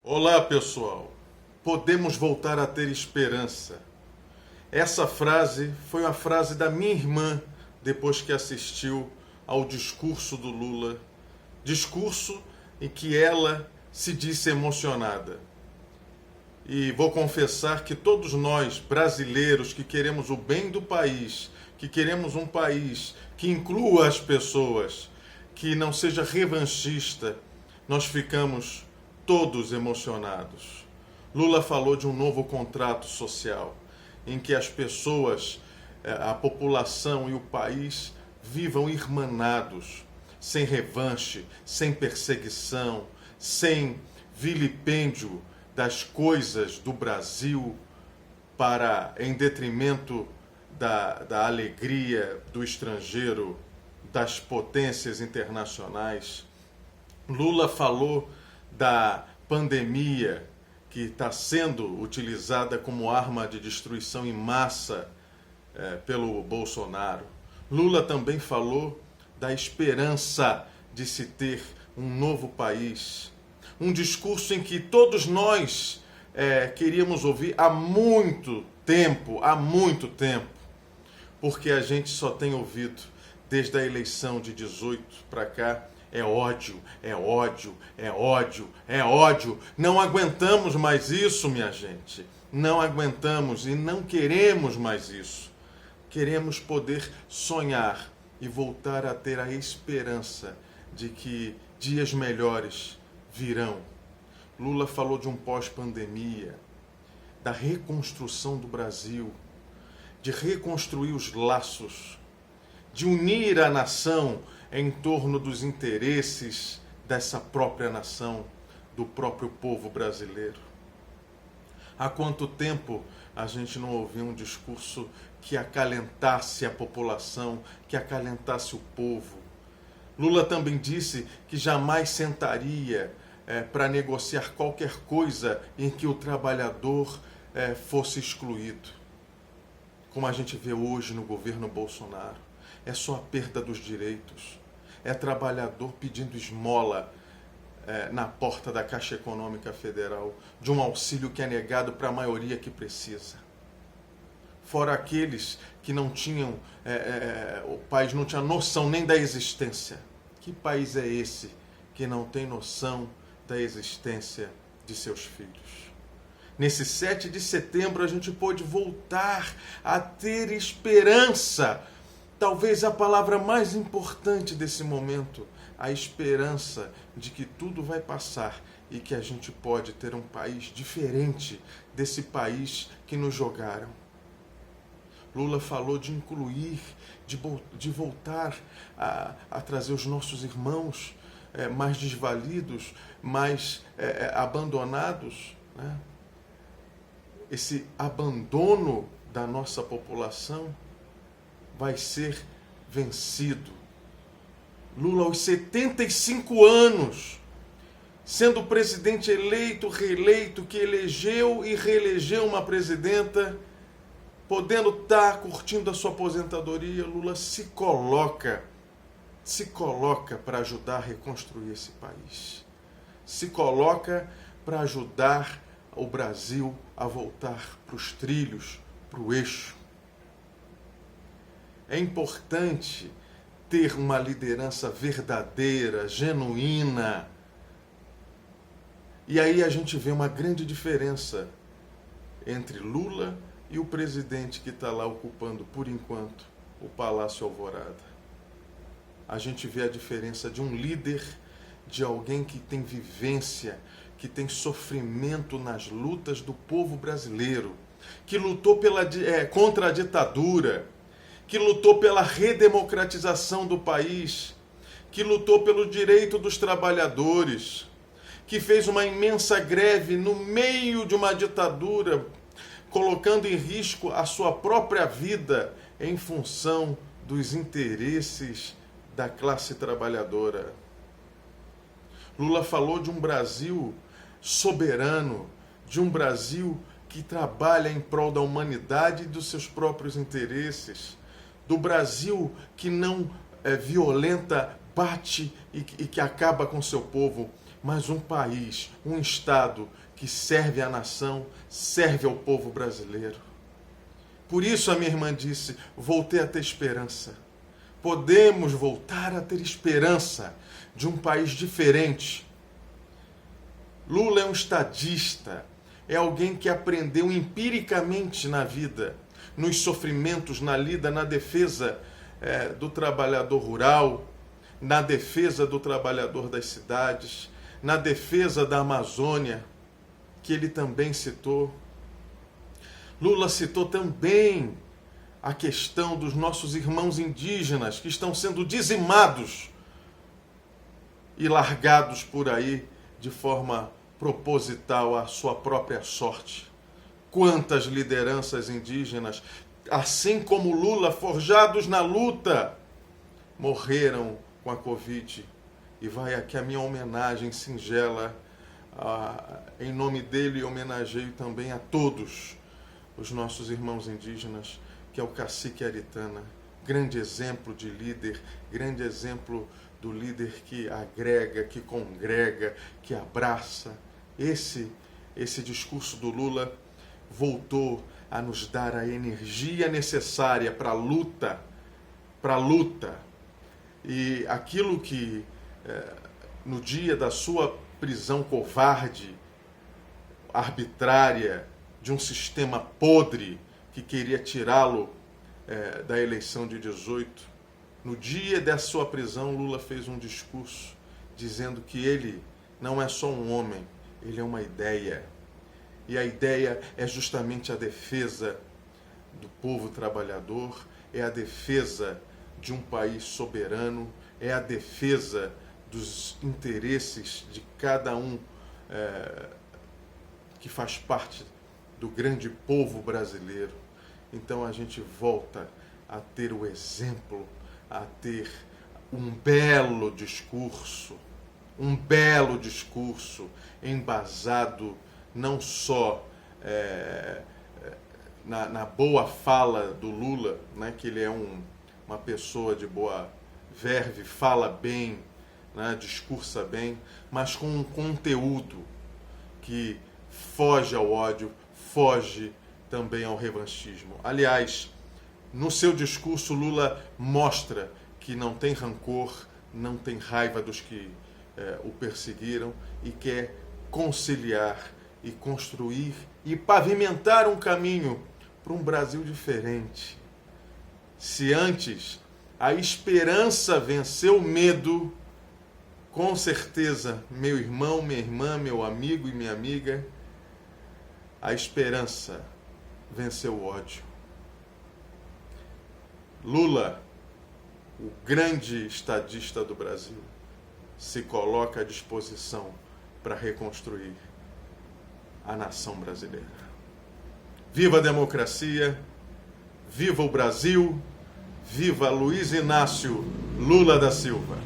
Olá, pessoal. Podemos voltar a ter esperança. Essa frase foi uma frase da minha irmã depois que assistiu ao discurso do Lula. Discurso em que ela se disse emocionada. E vou confessar que todos nós, brasileiros, que queremos o bem do país, que queremos um país que inclua as pessoas, que não seja revanchista, nós ficamos todos emocionados. Lula falou de um novo contrato social, em que as pessoas, a população e o país vivam irmanados, sem revanche, sem perseguição, sem vilipêndio das coisas do Brasil em detrimento da alegria do estrangeiro, das potências internacionais. Lula falou da pandemia que está sendo utilizada como arma de destruição em massa pelo Bolsonaro. Lula também falou da esperança de se ter um novo país. Um discurso em que todos nós queríamos ouvir há muito tempo, porque a gente só tem ouvido desde a eleição de 18 para cá. É ódio, é ódio, é ódio, é ódio. Não aguentamos mais isso, minha gente. Não aguentamos e não queremos mais isso. Queremos poder sonhar e voltar a ter a esperança de que dias melhores virão. Lula falou de um pós-pandemia, da reconstrução do Brasil, de reconstruir os laços, de unir a nação em torno dos interesses dessa própria nação, do próprio povo brasileiro. Há quanto tempo a gente não ouvia um discurso que acalentasse a população, que acalentasse o povo? Lula também disse que jamais sentaria para negociar qualquer coisa em que o trabalhador fosse excluído. Como a gente vê hoje no governo Bolsonaro. É só a perda dos direitos. É trabalhador pedindo esmola na porta da Caixa Econômica Federal de um auxílio que é negado para a maioria que precisa. Fora aqueles que não tinham, o país não tinha noção nem da existência. Que país é esse que não tem noção da existência de seus filhos? Nesse 7 de setembro a gente pôde voltar a ter esperança. Talvez a palavra mais importante desse momento, a esperança de que tudo vai passar e que a gente pode ter um país diferente desse país que nos jogaram. Lula falou de incluir, de voltar a trazer os nossos irmãos mais desvalidos, mais abandonados, né? Esse abandono da nossa população vai ser vencido. Lula, aos 75 anos, sendo presidente eleito, reeleito, que elegeu e reelegeu uma presidenta, podendo estar curtindo a sua aposentadoria, Lula se coloca para ajudar a reconstruir esse país. Se coloca para ajudar o Brasil a voltar para os trilhos, para o eixo. É importante ter uma liderança verdadeira, genuína. E aí a gente vê uma grande diferença entre Lula e o presidente que está lá ocupando, por enquanto, o Palácio Alvorada. A gente vê a diferença de um líder, de alguém que tem vivência, que tem sofrimento nas lutas do povo brasileiro, que lutou contra a ditadura, que lutou pela redemocratização do país, que lutou pelo direito dos trabalhadores, que fez uma imensa greve no meio de uma ditadura, colocando em risco a sua própria vida em função dos interesses da classe trabalhadora. Lula falou de um Brasil soberano, de um Brasil que trabalha em prol da humanidade e dos seus próprios interesses, do Brasil que não violenta, bate e que acaba com seu povo, mas um país, um Estado que serve à nação, serve ao povo brasileiro. Por isso a minha irmã disse, voltei a ter esperança. Podemos voltar a ter esperança de um país diferente. Lula é um estadista, é alguém que aprendeu empiricamente na vida, nos sofrimentos, na lida, na defesa do trabalhador rural, na defesa do trabalhador das cidades, na defesa da Amazônia, que ele também citou. Lula citou também a questão dos nossos irmãos indígenas que estão sendo dizimados e largados por aí de forma proposital à sua própria sorte. Quantas lideranças indígenas, assim como Lula, forjados na luta, morreram com a Covid. E vai aqui a minha homenagem singela, em nome dele homenageio também a todos os nossos irmãos indígenas, que é o cacique Aritana, grande exemplo de líder, grande exemplo do líder que agrega, que congrega, que abraça. Esse discurso do Lula voltou a nos dar a energia necessária para a luta, E aquilo que, no dia da sua prisão covarde, arbitrária, de um sistema podre que queria tirá-lo da eleição de 18, no dia da sua prisão, Lula fez um discurso dizendo que ele não é só um homem, ele é uma ideia. E a ideia é justamente a defesa do povo trabalhador, é a defesa de um país soberano, é a defesa dos interesses de cada um que faz parte do grande povo brasileiro. Então a gente volta a ter o exemplo, a ter um belo discurso embasado não só na boa fala do Lula, né, que ele é uma pessoa de boa verve, fala bem, né, discursa bem, mas com um conteúdo que foge ao ódio, foge também ao revanchismo. Aliás, no seu discurso, Lula mostra que não tem rancor, não tem raiva dos que o perseguiram e quer conciliar e construir e pavimentar um caminho para um Brasil diferente. Se antes a esperança venceu o medo, com certeza, meu irmão, minha irmã, meu amigo e minha amiga, a esperança venceu o ódio. Lula, o grande estadista do Brasil, se coloca à disposição para reconstruir a nação brasileira. Viva a democracia, viva o Brasil, viva Luiz Inácio Lula da Silva.